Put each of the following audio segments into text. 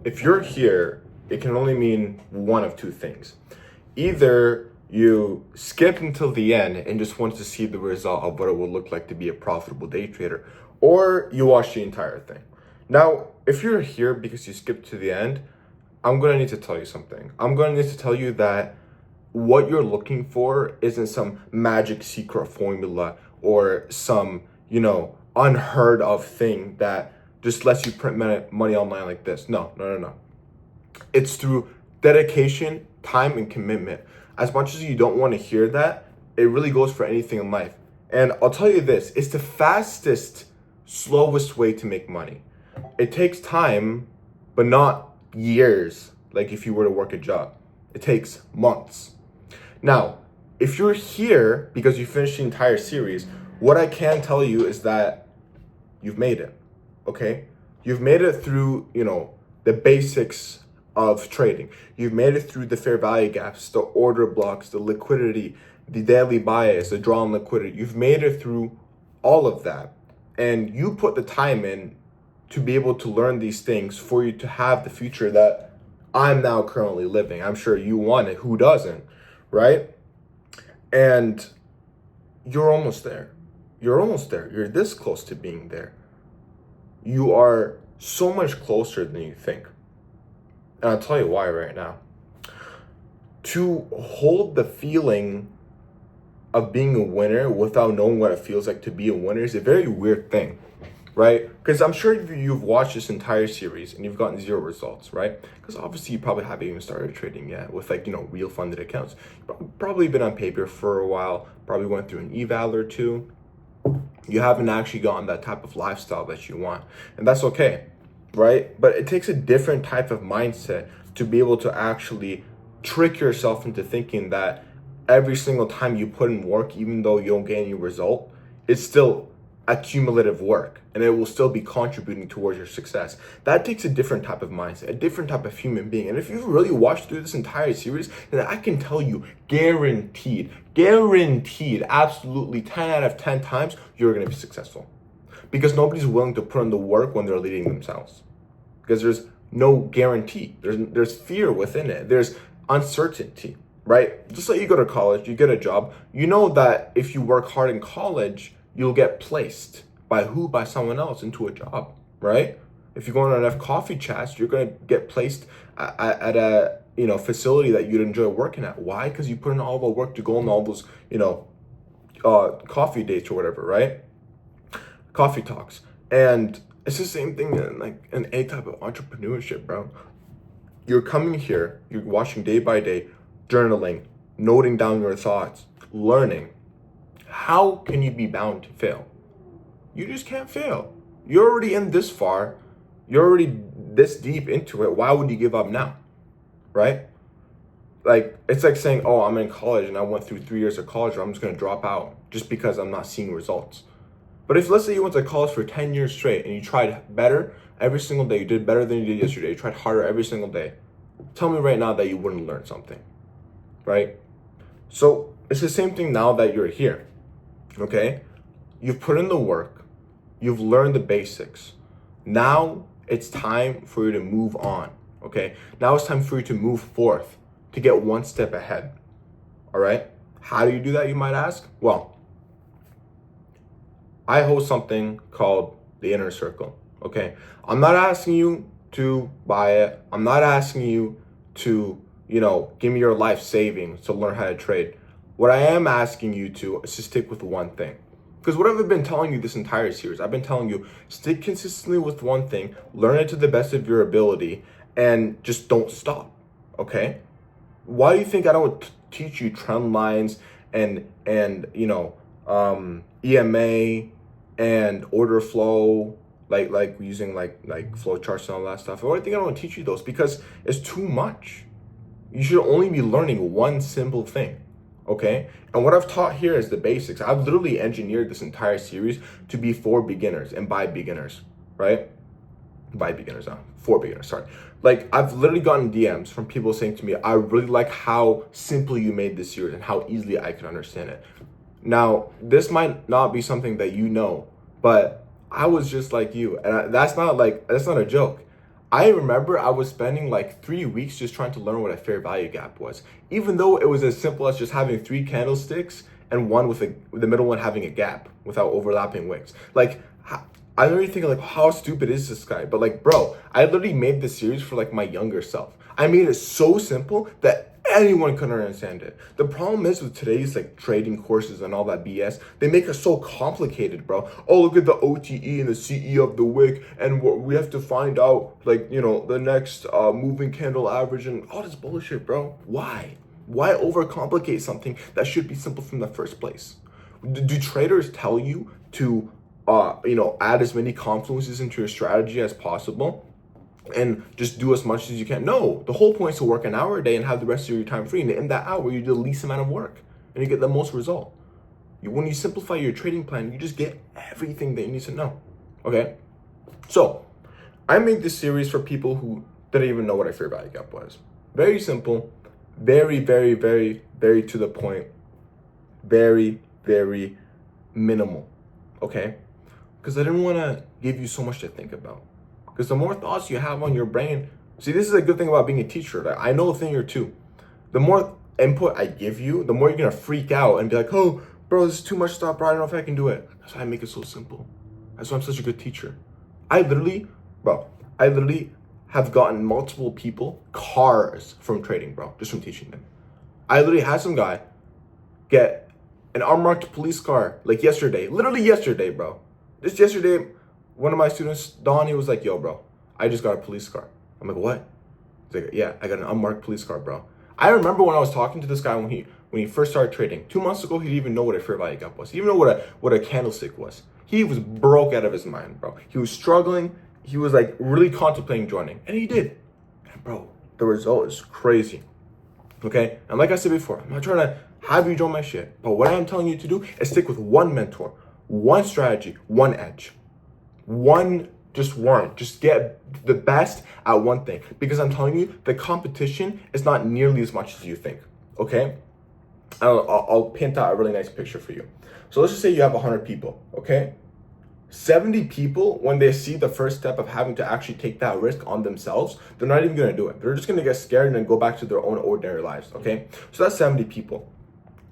if you're here, it can only mean one of two things. Either you skipped until the end and just want to see the result of what it will look like to be a profitable day trader, or you watch the entire thing. Now, if you're here because you skipped to the end, I'm going to need to tell you something. I'm going to need to tell you that what you're looking for isn't some magic secret formula or some, unheard of thing that just lets you print money online like this. No. It's through dedication, time, and commitment. As much as you don't want to hear that, it really goes for anything in life. And I'll tell you this, it's the fastest, slowest way to make money. It takes time, but not years, like if you were to work a job. It takes months. Now, if you're here because you finished the entire series, what I can tell you is that you've made it, okay? You've made it through, the basics of trading. You've made it through the fair value gaps, the order blocks, the liquidity, the daily bias, the draw on liquidity. You've made it through all of that. And you put the time in to be able to learn these things for you to have the future that I'm now currently living. I'm sure you want it. Who doesn't, right? And you're almost there. You're almost there. You're this close to being there. You are so much closer than you think. And I'll tell you why right now. To hold the feeling of being a winner without knowing what it feels like to be a winner is a very weird thing, right? Because I'm sure you've watched this entire series and you've gotten zero results, right? Because obviously you probably haven't even started trading yet with real funded accounts. You've probably been on paper for a while, probably went through an eval or two. You haven't actually gotten that type of lifestyle that you want. And that's okay, right? But it takes a different type of mindset to be able to actually trick yourself into thinking that every single time you put in work, even though you don't get any result, it's still accumulative work and it will still be contributing towards your success. That takes a different type of mindset, a different type of human being. And if you've really watched through this entire series, then I can tell you, guaranteed, absolutely 10 out of 10 times, you're going to be successful. Because nobody's willing to put in the work when they're leading themselves. Because there's no guarantee. There's fear within it. There's uncertainty, right? Just like you go to college, you get a job, you know that if you work hard in college, you'll get placed by who? By someone else into a job, right? If you go on enough coffee chats, you're going to get placed at a facility that you'd enjoy working at. Why? Because you put in all the work to go on all those coffee dates or whatever, right? Coffee talks. And it's the same thing in any type of entrepreneurship, bro. You're coming here, you're watching day by day, journaling, noting down your thoughts, learning. How can you be bound to fail? You just can't fail. You're already in this far. You're already this deep into it. Why would you give up now? Right? It's like saying, oh, I'm in college and I went through 3 years of college, or I'm just going to drop out just because I'm not seeing results. But if, let's say you went to college for 10 years straight and you tried better every single day, you did better than you did yesterday, you tried harder every single day, tell me right now that you wouldn't learn something, right? So it's the same thing now that you're here, okay? You've put in the work, you've learned the basics. Now it's time for you to move on, okay? Now it's time for you to move forth, to get one step ahead, all right? How do you do that, you might ask? Well, I host something called the Inner Circle, okay? I'm not asking you to buy it. I'm not asking you to, give me your life savings to learn how to trade. What I am asking you to is to stick with one thing. Because what I've been telling you this entire series, I've been telling you, stick consistently with one thing, learn it to the best of your ability, and just don't stop, okay? Why do you think I don't teach you trend lines and EMA and order flow, like using like flow charts and all that stuff? Why do you think I don't teach you those? Because it's too much. You should only be learning one simple thing, okay? And what I've taught here is the basics. I've literally engineered this entire series to be for beginners and by beginners, right? By beginners, for beginners, sorry. I've literally gotten DMs from people saying to me, I really like how simple you made this series and how easily I could understand it. Now, this might not be something that but I was just like you. And that's not a joke. I remember I was spending like 3 weeks just trying to learn what a fair value gap was, even though it was as simple as just having three candlesticks and one with the middle one having a gap without overlapping wicks. Like, I literally think like, how stupid is this guy? But like, bro, I literally made this series for like my younger self. I made it so simple that anyone could understand it. The problem is with today's like trading courses and all that BS, they make it so complicated, bro. Oh, look at the OTE and the CE of the wick, and we have to find out like, you know, the next moving candle average and all this bullshit, bro. Why? Why overcomplicate something that should be simple from the first place? Do traders tell you to add as many confluences into your strategy as possible and just do as much as you can? No, the whole point is to work an hour a day and have the rest of your time free. And in that hour, you do the least amount of work and you get the most result. When you simplify your trading plan, you just get everything that you need to know. Okay? So I made this series for people who didn't even know what a fair value gap was. Very simple, very, very, very, very to the point, very, very minimal. Okay? Because I didn't want to give you so much to think about. Because the more thoughts you have on your brain, see, this is a good thing about being a teacher. Like, I know a thing or two. The more input I give you, the more you're going to freak out and be like, oh, bro, this is too much stuff, bro. I don't know if I can do it. That's why I make it so simple. That's why I'm such a good teacher. I literally have gotten multiple people cars from trading, bro, just from teaching them. I literally had some guy get an unmarked police car like yesterday, literally yesterday, bro. Just yesterday, one of my students, Donnie, was like, yo, bro, I just got a police car. I'm like, what? He's like, yeah, I got an unmarked police car, bro. I remember when I was talking to this guy when he first started trading. 2 months ago, he didn't even know what a fair value gap was. He didn't even know what a candlestick was. He was broke out of his mind, bro. He was struggling. He was like really contemplating joining. And he did. And bro, the result is crazy. Okay? And like I said before, I'm not trying to have you join my shit. But what I'm telling you to do is stick with one mentor, one strategy, one edge. Just get the best at one thing. Because I'm telling you, the competition is not nearly as much as you think. Okay? I'll paint out a really nice picture for you. So let's just say you have 100 people, okay? 70 people, when they see the first step of having to actually take that risk on themselves, they're not even gonna do it. They're just gonna get scared and then go back to their own ordinary lives, okay? So that's 70 people.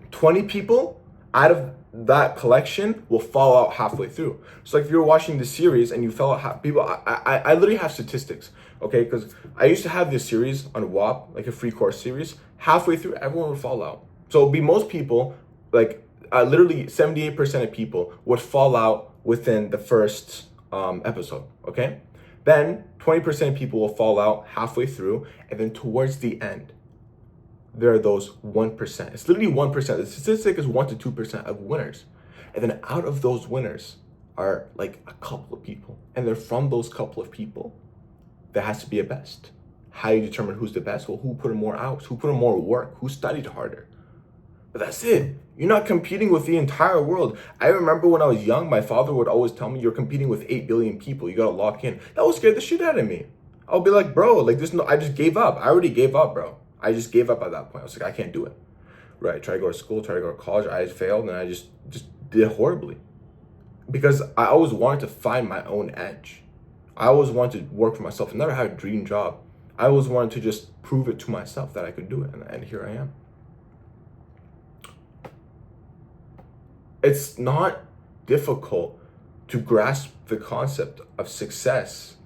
20 people out of that collection will fall out halfway through. So like if you're watching the series and you fell out I literally have statistics, okay? Because I used to have this series on WAP, like a free course series. Halfway through, everyone would fall out. So it'd be most people, like literally 78% of people would fall out within the first episode, okay? Then 20% of people will fall out halfway through, and then towards the end, there are those 1%. It's literally 1%. The statistic is 1 to 2% of winners. And then out of those winners are like a couple of people. And then from those couple of people, there has to be a best. How do you determine who's the best? Well, who put in more hours? Who put in more work? Who studied harder? But that's it. You're not competing with the entire world. I remember when I was young, my father would always tell me, you're competing with 8 billion people. You gotta lock in. That would scare the shit out of me. I'll be like, bro, like I just gave up. I already gave up, bro. I just gave up at that point. I was like, I can't do it. Right, try to go to school, try to go to college. I failed and I just did horribly. Because I always wanted to find my own edge. I always wanted to work for myself. I never had a dream job. I always wanted to just prove it to myself that I could do it. And here I am. It's not difficult to grasp the concept of success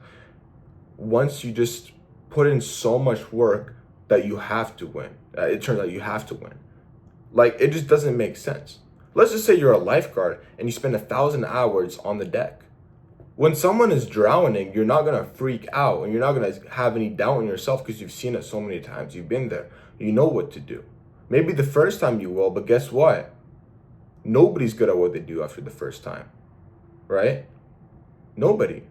once you just put in so much work that you have to win. It turns out you have to win. Like, it just doesn't make sense. Let's just say you're a lifeguard and you spend 1,000 hours on the deck. When someone is drowning, you're not gonna freak out and you're not gonna have any doubt in yourself because you've seen it so many times. You've been there. You know what to do. Maybe the first time you will, but guess what? Nobody's good at what they do after the first time, right? Nobody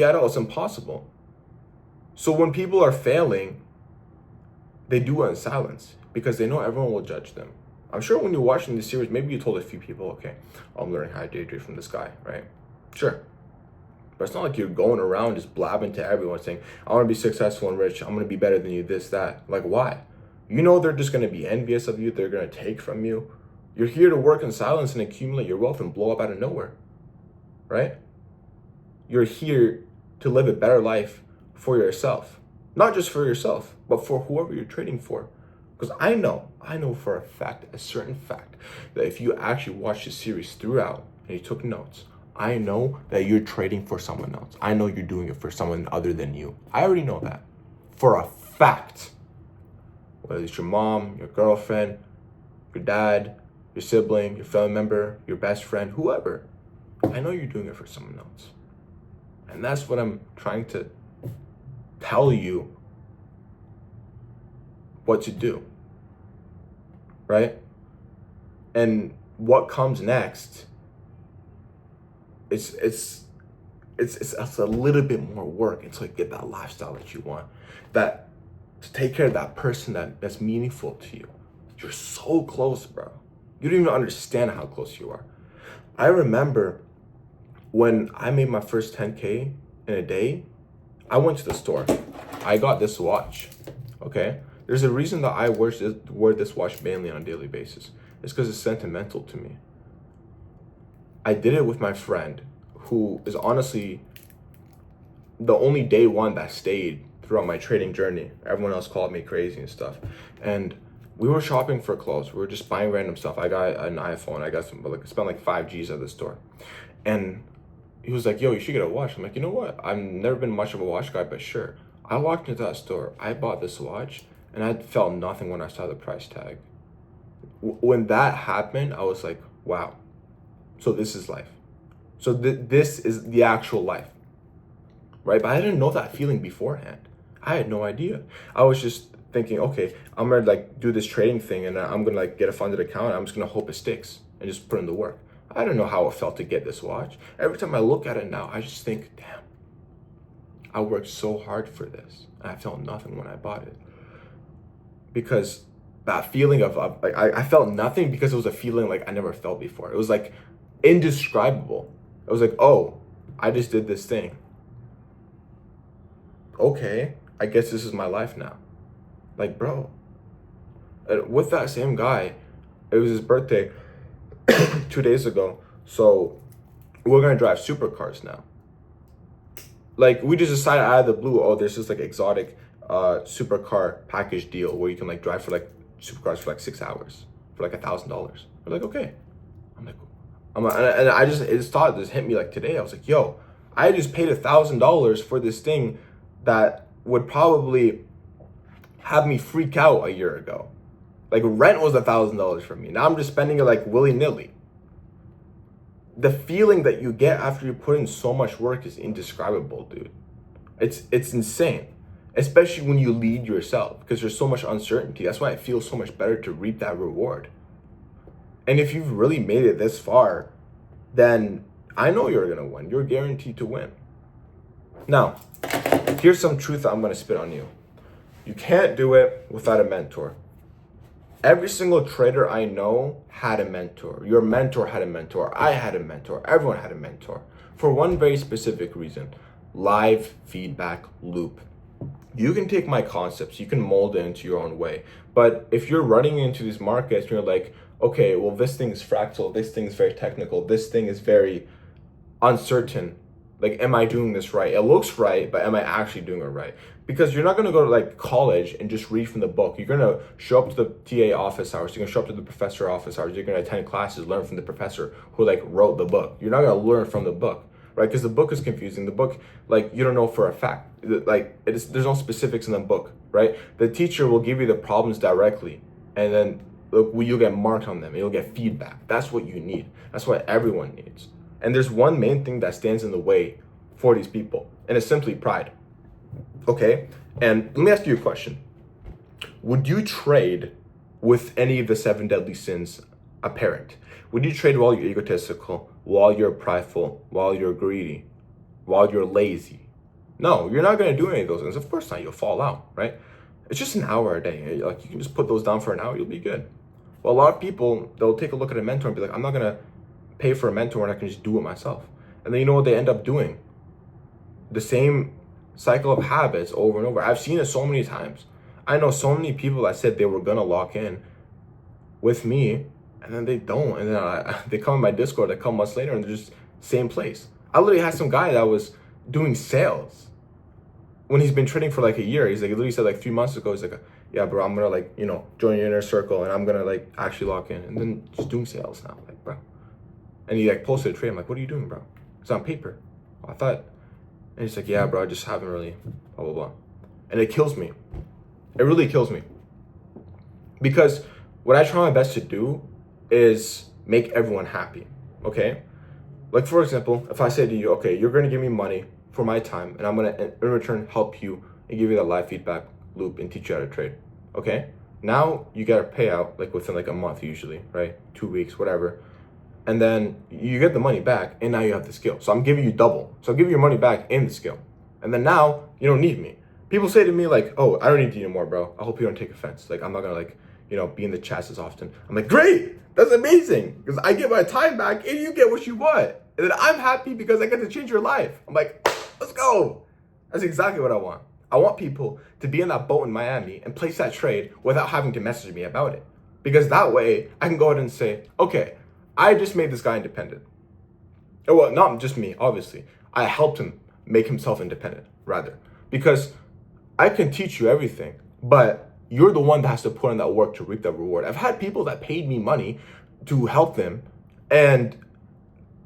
at all. It's impossible. So when people are failing, they do it in silence because they know everyone will judge them. I'm sure when you're watching this series, maybe you told a few people, okay, I'm learning how to day trade from this guy, right? Sure. But it's not like you're going around just blabbing to everyone saying, I want to be successful and rich. I'm going to be better than you, this, that. Like, why? You know they're just going to be envious of you. They're going to take from you. You're here to work in silence and accumulate your wealth and blow up out of nowhere, right? You're here to live a better life for yourself. Not just for yourself, but for whoever you're trading for. Because I know for a fact, a certain fact, that if you actually watch the series throughout and you took notes, I know that you're trading for someone else. I know you're doing it for someone other than you. I already know that for a fact. Whether it's your mom, your girlfriend, your dad, your sibling, your family member, your best friend, whoever. I know you're doing it for someone else. And that's what I'm trying to tell you what to do, right? And what comes next, it's a little bit more work until you get that lifestyle that you want, that to take care of that person that's meaningful to you. You're so close, bro. You don't even understand how close you are. I remember when I made my first 10K in a day, I went to the store. I got this watch, okay? There's a reason that I wear this watch mainly on a daily basis. It's because it's sentimental to me. I did it with my friend, who is honestly the only day one that stayed throughout my trading journey. Everyone else called me crazy and stuff. And we were shopping for clothes. We were just buying random stuff. I got an iPhone. I spent like 5 G's at the store. And he was like, yo, you should get a watch. I'm like, you know what? I've never been much of a watch guy, but sure. I walked into that store. I bought this watch, and I felt nothing when I saw the price tag. When that happened, I was like, wow. So this is life. So this is the actual life, right? But I didn't know that feeling beforehand. I had no idea. I was just thinking, okay, I'm gonna like do this trading thing, and I'm gonna like get a funded account. I'm just gonna hope it sticks and just put in the work. I don't know how it felt to get this watch. Every time I look at it now, I just think, damn, I worked so hard for this, and I felt nothing when I bought it. Because that feeling of like I felt nothing because it was a feeling like I never felt before. It was like indescribable. It was like, oh, I just did this thing. Okay, I guess this is my life now. Like, bro, with that same guy, it was his birthday 2 days ago. So we're gonna drive supercars now. Like, we just decided out of the blue, oh, there's this like exotic supercar package deal where you can like drive for like supercars for like 6 hours for like $1,000. We're like, okay. And I just thought this hit me like today. I was like, yo, I just paid $1,000 for this thing that would probably have me freak out a year ago. Like, rent was $1,000 for me. Now I'm just spending it like willy-nilly. The feeling that you get after you put in so much work is indescribable, dude. It's insane. Especially when you lead yourself, because there's so much uncertainty. That's why it feels so much better to reap that reward. And if you've really made it this far, then I know you're gonna win. You're guaranteed to win. Now, here's some truth that I'm gonna spit on you. You can't do it without a mentor. Every single trader I know had a mentor. Your mentor had a mentor. I had a mentor. Everyone had a mentor. For one very specific reason: live feedback loop. You can take my concepts, you can mold it into your own way. But if you're running into these markets and you're like, okay, well, this thing is fractal, this thing is very technical, this thing is very uncertain. Like, am I doing this right? It looks right, but am I actually doing it right? Because you're not going to go to like college and just read from the book. You're going to show up to the TA office hours. You're going to show up to the professor office hours. You're going to attend classes, learn from the professor who like wrote the book. You're not going to learn from the book, right? Because the book is confusing. The book, like, you don't know for a fact. Like, there's no specifics in the book, right? The teacher will give you the problems directly, and then you'll get marked on them. And you'll get feedback. That's what you need. That's what everyone needs. And there's one main thing that stands in the way for these people, and it's simply pride. Okay? And let me ask you a question. Would you trade with any of the 7 deadly sins apparent? Would you trade while you're egotistical, while you're prideful, while you're greedy, while you're lazy? No, you're not going to do any of those things. Of course not. You'll fall out, right? It's just an hour a day. Like, you can just put those down for an hour. You'll be good. Well, a lot of people, they'll take a look at a mentor and be like, I'm not going to pay for a mentor when I can just do it myself. And then you know what they end up doing? The same cycle of habits over and over. I've seen it so many times. I know so many people that said they were gonna lock in with me, and then they don't. And then they come in my Discord, they come months later, and they're just same place. I literally had some guy that was doing sales. when he's been trading for like a year, he's like, he literally said like 3 months ago, he's like, yeah, bro, I'm gonna like, join your inner circle and I'm gonna like actually lock in. And then just doing sales now, like, bro. And he like posted a trade. I'm like, what are you doing, bro? It's on paper. I thought. And he's like, yeah, bro, I just haven't really, blah, blah, blah. And it kills me. It really kills me. Because what I try my best to do is make everyone happy, okay? Like, for example, if I say to you, okay, you're gonna give me money for my time, and I'm gonna, in return, help you and give you that live feedback loop and teach you how to trade, okay? Now you get a payout, like within like a month usually, right? 2 weeks, whatever. And then you get the money back, and now you have the skill. So I'm giving you double. So I'm giving you your money back and the skill. And then now you don't need me. People say to me like, oh, I don't need you anymore, bro. I hope you don't take offense. Like, I'm not gonna like, be in the chats as often. I'm like, great, that's amazing. Because I get my time back and you get what you want. And then I'm happy because I get to change your life. I'm like, let's go. That's exactly what I want. I want people to be in that boat in Miami and place that trade without having to message me about it. Because that way I can go ahead and say, okay, I just made this guy independent. Well, not just me, obviously. I helped him make himself independent, rather. Because I can teach you everything, but you're the one that has to put in that work to reap that reward. I've had people that paid me money to help them, and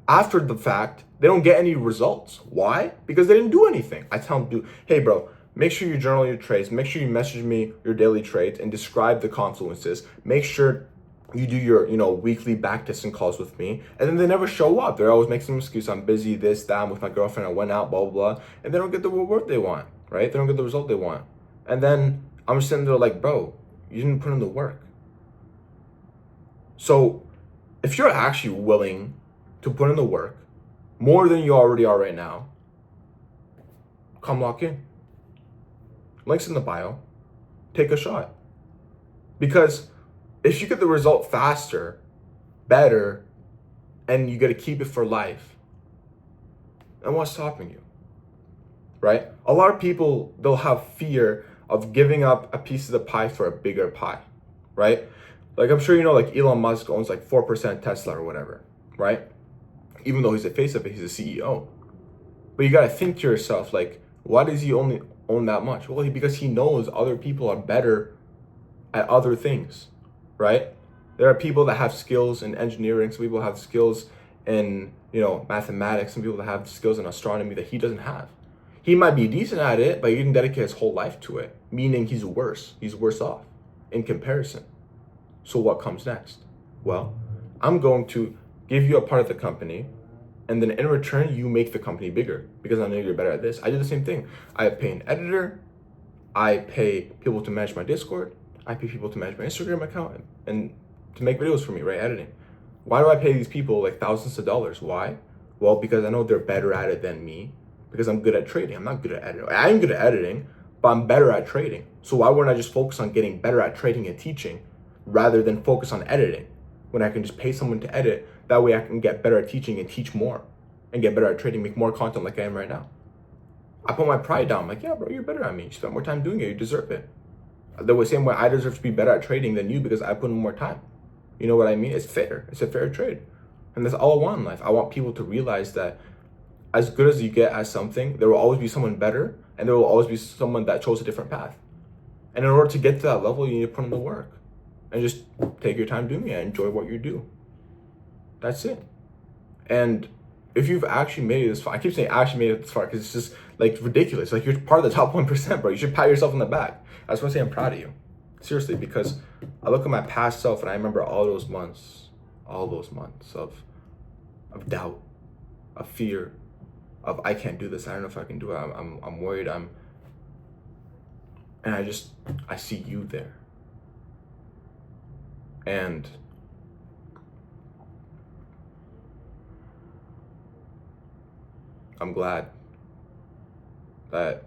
after the fact, they don't get any results. Why? Because they didn't do anything. I tell them, hey, bro, make sure you journal your trades. Make sure you message me your daily trades and describe the confluences. Make sure you do your, weekly back testing calls with me, and then they never show up. They always make some excuse. I'm busy, this, that, I'm with my girlfriend, I went out, blah, blah, blah. And they don't get the reward they want, right? They don't get the result they want. And then I'm just sitting there like, bro, you didn't put in the work. So if you're actually willing to put in the work, more than you already are right now, come lock in. Links in the bio. Take a shot. Because if you get the result faster, better, and you get to keep it for life, then what's stopping you, right? A lot of people, they'll have fear of giving up a piece of the pie for a bigger pie, right? Like, I'm sure like Elon Musk owns like 4% Tesla or whatever, right? Even though he's the face of it, he's a CEO. But you got to think to yourself, like, why does he only own that much? Well, because he knows other people are better at other things, right? There are people that have skills in engineering. Some people have skills in, mathematics. Some people that have skills in astronomy that he doesn't have. He might be decent at it, but he didn't dedicate his whole life to it, meaning he's worse. He's worse off in comparison. So what comes next? Well, I'm going to give you a part of the company, and then in return, you make the company bigger because I know you're better at this. I do the same thing. I pay an editor. I pay people to manage my Discord. I pay people to manage my Instagram account and to make videos for me, right? Editing. Why do I pay these people like thousands of dollars? Why? Well, because I know they're better at it than me, because I'm good at trading. I'm not good at editing. I'm good at editing, but I'm better at trading. So why wouldn't I just focus on getting better at trading and teaching rather than focus on editing when I can just pay someone to edit? That way I can get better at teaching and teach more and get better at trading, make more content like I am right now. I put my pride down. I'm like, yeah, bro, you're better at me. You spent more time doing it. You deserve it. The same way I deserve to be better at trading than you because I put in more time. You know what I mean? It's fair. It's a fair trade. And that's all I want in life. I want people to realize that as good as you get at something, there will always be someone better, and there will always be someone that chose a different path. And in order to get to that level, you need to put in the work. And just take your time doing it. Enjoy what you do. That's it. And if you've actually made it this far, I keep saying actually made it this far because it's just like ridiculous. Like, you're part of the top 1%, bro. You should pat yourself on the back. I just want to say I'm proud of you. Seriously, because I look at my past self and I remember all those months of doubt, of fear, of I can't do this. I don't know if I can do it. I'm worried. And I see you there. And I'm glad that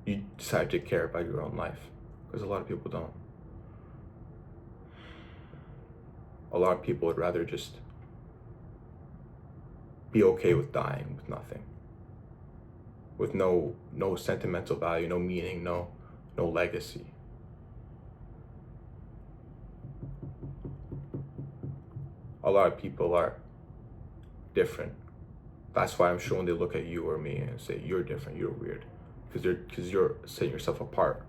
you decide to care about your own life, because a lot of people don't. A lot of people would rather just be okay with dying with nothing, with no sentimental value, no meaning, no legacy. A lot of people are different. That's why I'm sure when they look at you or me and say, you're different, you're weird, because you're setting yourself apart.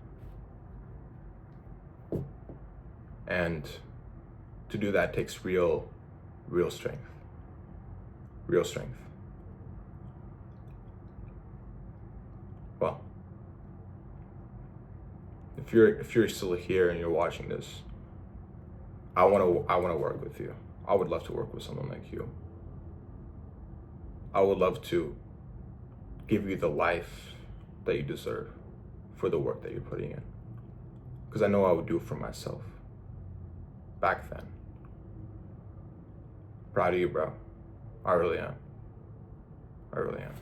And to do that takes real strength. Real strength. Well, if you're still here and you're watching this, I want to work with you. I would love to work with someone like you. I would love to give you the life that you deserve for the work that you're putting in. Because I know I would do it for myself back then. Proud of you, bro. I really am. I really am.